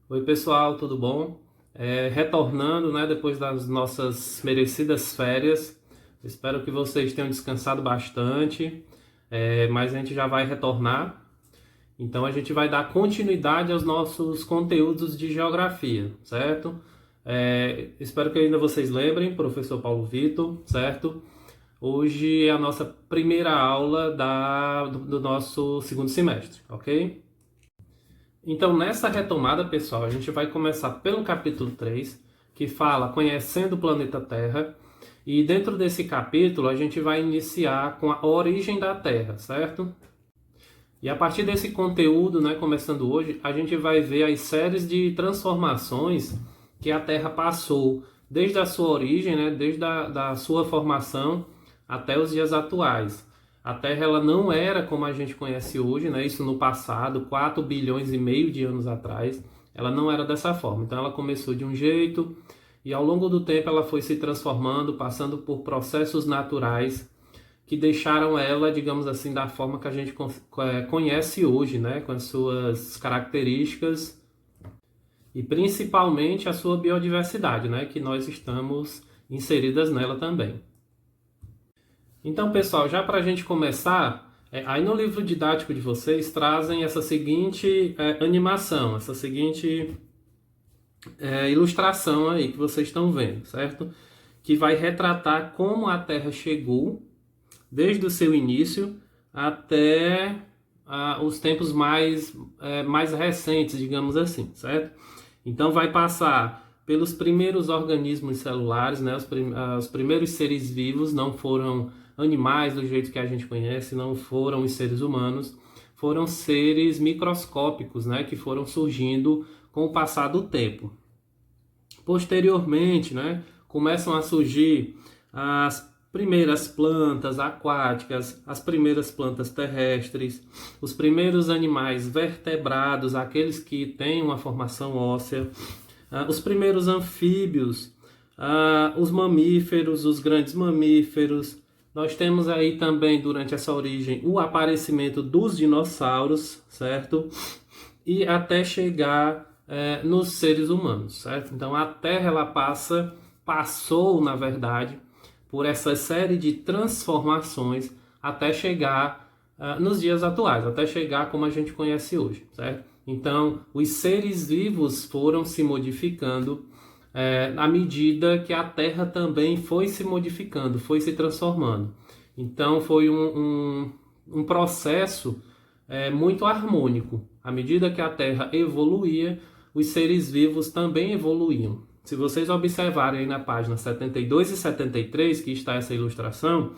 Oi pessoal, tudo bom? Retornando, né, depois das nossas merecidas férias. Espero que vocês tenham descansado bastante, mas a gente já vai retornar. Então a gente vai dar continuidade aos nossos conteúdos de geografia, certo? Espero que ainda vocês lembrem, professor Paulo Vitor, certo? Hoje é a nossa primeira aula do nosso segundo semestre, ok? Então, nessa retomada, pessoal, a gente vai começar pelo capítulo 3, que fala Conhecendo o Planeta Terra. E dentro desse capítulo, a gente vai iniciar com a origem da Terra, certo? E a partir desse conteúdo, né, começando hoje, a gente vai ver as séries de transformações que a Terra passou desde a sua origem, né, desde da sua formação até os dias atuais. A Terra ela não era como a gente conhece hoje, né, isso no passado, 4 bilhões e meio de anos atrás, ela não era dessa forma. Então ela começou de um jeito e ao longo do tempo ela foi se transformando, passando por processos naturais que deixaram ela, digamos assim, da forma que a gente conhece hoje, né? Com as suas características e principalmente a sua biodiversidade, né? Que nós estamos inseridas nela também. Então, pessoal, já para a gente começar, aí no livro didático de vocês trazem essa seguinte animação, essa seguinte ilustração aí que vocês estão vendo, certo? Que vai retratar como a Terra chegou desde o seu início até os tempos mais recentes, digamos assim, certo? Então vai passar pelos primeiros organismos celulares, né? Os primeiros seres vivos não foram animais do jeito que a gente conhece, não foram os seres humanos, foram seres microscópicos, né? Que foram surgindo com o passar do tempo. Posteriormente, né? Começam a surgir as primeiras plantas aquáticas, as primeiras plantas terrestres, os primeiros animais vertebrados, aqueles que têm uma formação óssea, os primeiros anfíbios, os mamíferos, os grandes mamíferos. Nós temos aí também, durante essa origem, o aparecimento dos dinossauros, certo? E até chegar nos seres humanos, certo? Então a Terra ela passou, na verdade, por essa série de transformações até chegar nos dias atuais, até chegar como a gente conhece hoje, certo? Então, os seres vivos foram se modificando à medida que a Terra também foi se modificando, foi se transformando. Então, foi um processo muito harmônico. À medida que a Terra evoluía, os seres vivos também evoluíam. Se vocês observarem aí na página 72 e 73, que está essa ilustração,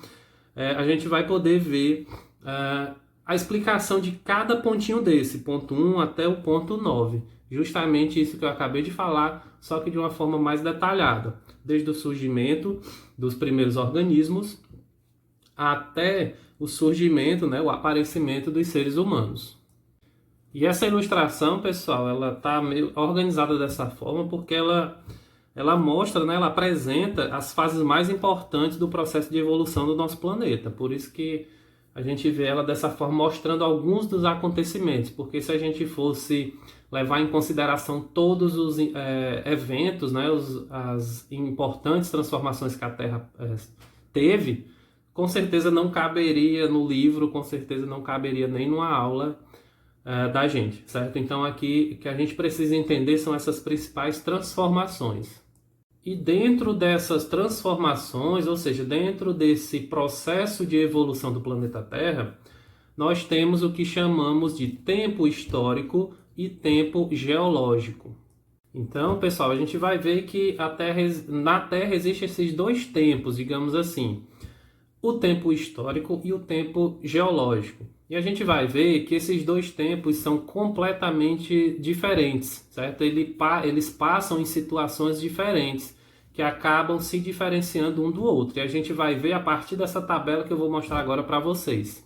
a gente vai poder ver a explicação de cada pontinho desse, ponto 1 até o ponto 9. Justamente isso que eu acabei de falar, só que de uma forma mais detalhada. Desde o surgimento dos primeiros organismos até o surgimento, né, o aparecimento dos seres humanos. E essa ilustração, pessoal, ela está meio organizada dessa forma porque ela mostra, né, ela apresenta as fases mais importantes do processo de evolução do nosso planeta. Por isso que a gente vê ela dessa forma, mostrando alguns dos acontecimentos. Porque se a gente fosse levar em consideração todos os eventos, né, as importantes transformações que a Terra teve, com certeza não caberia no livro, com certeza não caberia nem numa aula da gente, certo? Então aqui o que a gente precisa entender são essas principais transformações. E dentro dessas transformações, ou seja, dentro desse processo de evolução do planeta Terra, nós temos o que chamamos de tempo histórico e tempo geológico. Então, pessoal, a gente vai ver que na Terra existem esses dois tempos, digamos assim, o tempo histórico e o tempo geológico. E a gente vai ver que esses dois tempos são completamente diferentes, certo? Eles passam em situações diferentes, que acabam se diferenciando um do outro. E a gente vai ver a partir dessa tabela que eu vou mostrar agora para vocês.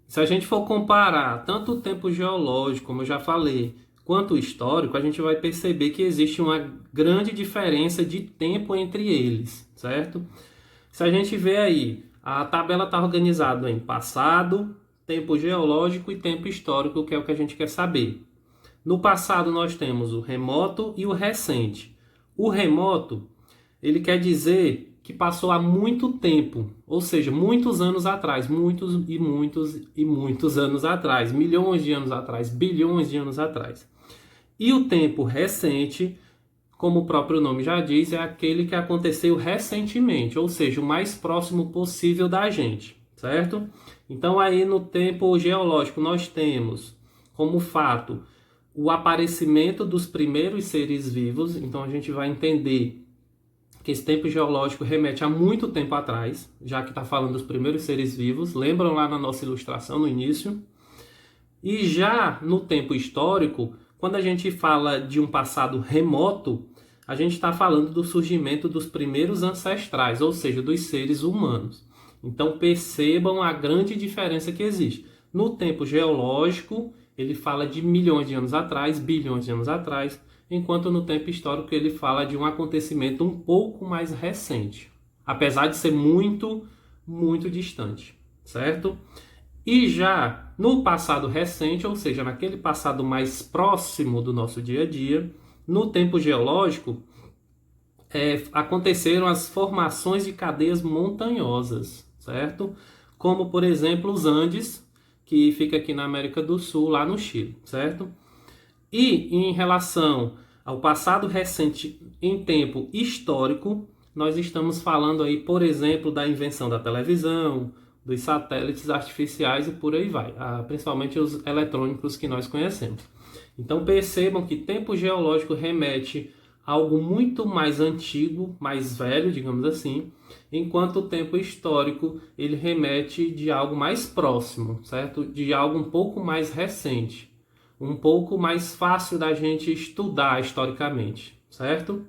Se a gente for comparar tanto o tempo geológico, como eu já falei, quanto o histórico, a gente vai perceber que existe uma grande diferença de tempo entre eles, certo? Se a gente vê aí, a tabela está organizada em passado, tempo geológico e tempo histórico, que é o que a gente quer saber. No passado nós temos o remoto e o recente. O remoto, ele quer dizer que passou há muito tempo, ou seja, muitos anos atrás, muitos e muitos e muitos anos atrás, milhões de anos atrás, bilhões de anos atrás. E o tempo recente, como o próprio nome já diz, é aquele que aconteceu recentemente, ou seja, o mais próximo possível da gente, certo? Então aí no tempo geológico nós temos como fato o aparecimento dos primeiros seres vivos. Então a gente vai entender que esse tempo geológico remete a muito tempo atrás, já que está falando dos primeiros seres vivos. Lembram lá na nossa ilustração no início? E já no tempo histórico, quando a gente fala de um passado remoto, a gente está falando do surgimento dos primeiros ancestrais, ou seja, dos seres humanos. Então percebam a grande diferença que existe. No tempo geológico, ele fala de milhões de anos atrás, bilhões de anos atrás, enquanto no tempo histórico ele fala de um acontecimento um pouco mais recente, apesar de ser muito, muito distante, certo? E já no passado recente, ou seja, naquele passado mais próximo do nosso dia a dia, no tempo geológico, aconteceram as formações de cadeias montanhosas, certo? Como, por exemplo, os Andes, que fica aqui na América do Sul, lá no Chile, certo? E em relação ao passado recente em tempo histórico, nós estamos falando aí, por exemplo, da invenção da televisão, dos satélites artificiais e por aí vai, principalmente os eletrônicos que nós conhecemos. Então percebam que tempo geológico remete a algo muito mais antigo, mais velho, digamos assim, enquanto o tempo histórico ele remete de algo mais próximo, certo? De algo um pouco mais recente, um pouco mais fácil da gente estudar historicamente, certo?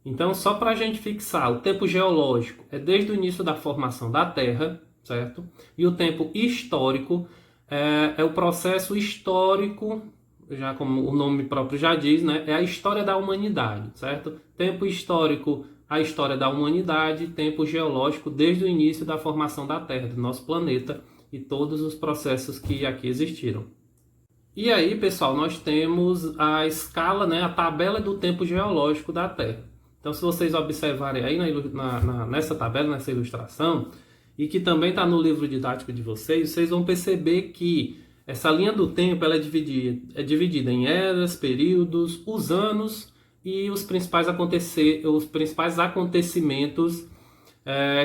Então, só para a gente fixar, o tempo geológico é desde o início da formação da Terra, certo? E o tempo histórico é o processo histórico, já como o nome próprio já diz, né? É a história da humanidade, certo? Tempo histórico, a história da humanidade, tempo geológico, desde o início da formação da Terra, do nosso planeta e todos os processos que aqui existiram. E aí, pessoal, nós temos a escala, né? A tabela do tempo geológico da Terra. Então, se vocês observarem aí nessa tabela, nessa ilustração, e que também está no livro didático de vocês vão perceber que essa linha do tempo ela é dividida em eras, períodos, os anos e os principais acontecimentos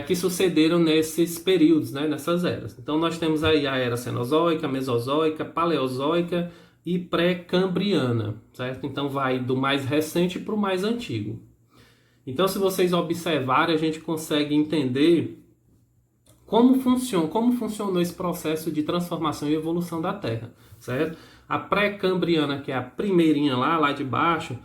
que sucederam nesses períodos, né, nessas eras. Então, nós temos aí a era cenozoica, mesozoica, paleozoica e pré-cambriana, certo? Então, vai do mais recente para o mais antigo. Então, se vocês observarem, a gente consegue entender como funcionou esse processo de transformação e evolução da Terra, certo? A pré-cambriana, que é a primeirinha lá de baixo,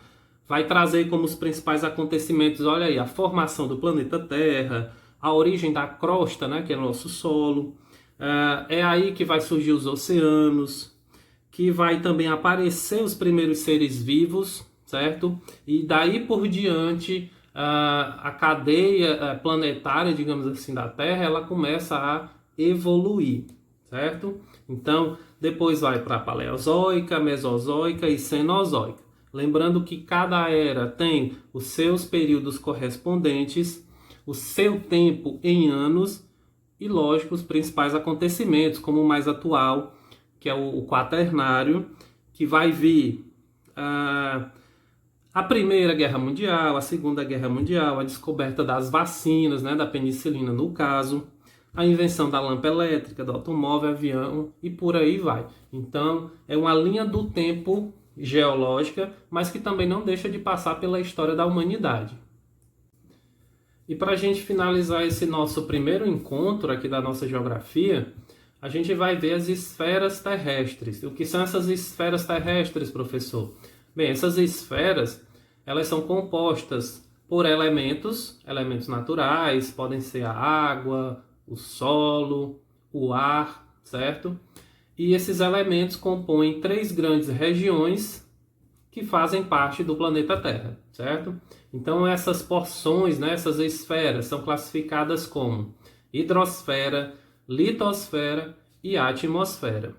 vai trazer como os principais acontecimentos, olha aí, a formação do planeta Terra, a origem da crosta, né, que é o nosso solo. É aí que vai surgir os oceanos, que vai também aparecer os primeiros seres vivos, certo? E daí por diante a cadeia planetária, digamos assim, da Terra, ela começa a evoluir, certo? Então, depois vai para a Paleozoica, Mesozoica e Cenozoica. Lembrando que cada era tem os seus períodos correspondentes, o seu tempo em anos e, lógico, os principais acontecimentos, como o mais atual, que é o Quaternário, que vai vir a Primeira Guerra Mundial, a Segunda Guerra Mundial, a descoberta das vacinas, né, da penicilina no caso, a invenção da lâmpada elétrica, do automóvel, avião e por aí vai. Então, é uma linha do tempo geológica, mas que também não deixa de passar pela história da humanidade. E para a gente finalizar esse nosso primeiro encontro aqui da nossa geografia, a gente vai ver as esferas terrestres. O que são essas esferas terrestres, professor? Bem, essas esferas, elas são compostas por elementos naturais, podem ser a água, o solo, o ar, certo? E esses elementos compõem 3 grandes regiões que fazem parte do planeta Terra, certo? Então essas porções, né, essas esferas, são classificadas como hidrosfera, litosfera e atmosfera.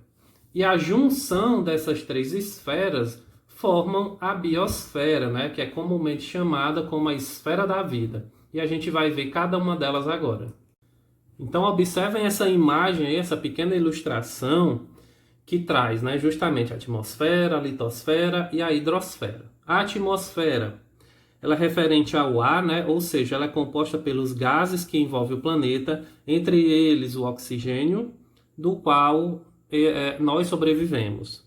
E a junção dessas três esferas formam a biosfera, né? Que é comumente chamada como a esfera da vida. E a gente vai ver cada uma delas agora. Então observem essa imagem aí, essa pequena ilustração que traz, né, justamente a atmosfera, a litosfera e a hidrosfera. A atmosfera, ela é referente ao ar, né, ou seja, ela é composta pelos gases que envolvem o planeta, entre eles o oxigênio, do qual nós sobrevivemos.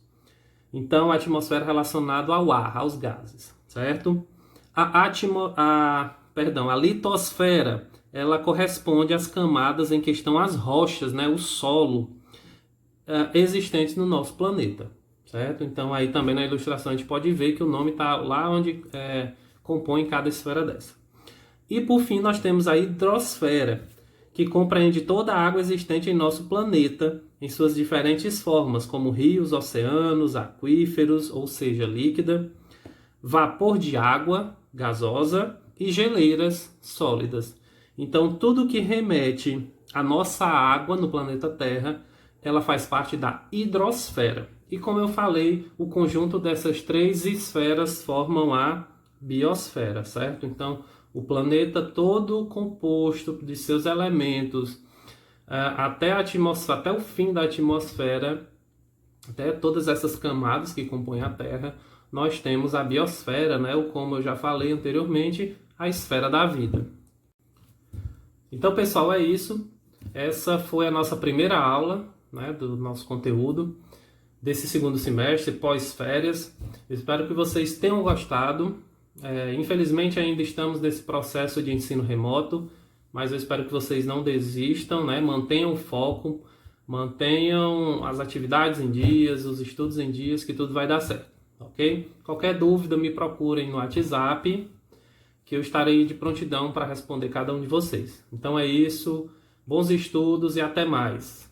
Então, a atmosfera é relacionada ao ar, aos gases, certo? A litosfera, ela corresponde às camadas em que estão as rochas, né, o solo, existentes no nosso planeta, certo? Então aí também na ilustração a gente pode ver que o nome está lá onde compõe cada esfera dessa. E por fim nós temos a hidrosfera, que compreende toda a água existente em nosso planeta, em suas diferentes formas, como rios, oceanos, aquíferos, ou seja, líquida, vapor de água, gasosa, e geleiras sólidas. Então tudo que remete à nossa água no planeta Terra, ela faz parte da hidrosfera. E como eu falei, o conjunto dessas três esferas formam a biosfera, certo? Então, o planeta todo composto de seus elementos, até a atmosfera, até o fim da atmosfera, até todas essas camadas que compõem a Terra, nós temos a biosfera, né? Ou como eu já falei anteriormente, a esfera da vida. Então, pessoal, é isso. Essa foi a nossa primeira aula, né, do nosso conteúdo desse segundo semestre, pós-férias. Espero que vocês tenham gostado. Infelizmente ainda estamos nesse processo de ensino remoto, mas eu espero que vocês não desistam, né? Mantenham o foco, mantenham as atividades em dias, os estudos em dias, que tudo vai dar certo, ok? Qualquer dúvida me procurem no WhatsApp, que eu estarei de prontidão para responder cada um de vocês. Então é isso, bons estudos e até mais!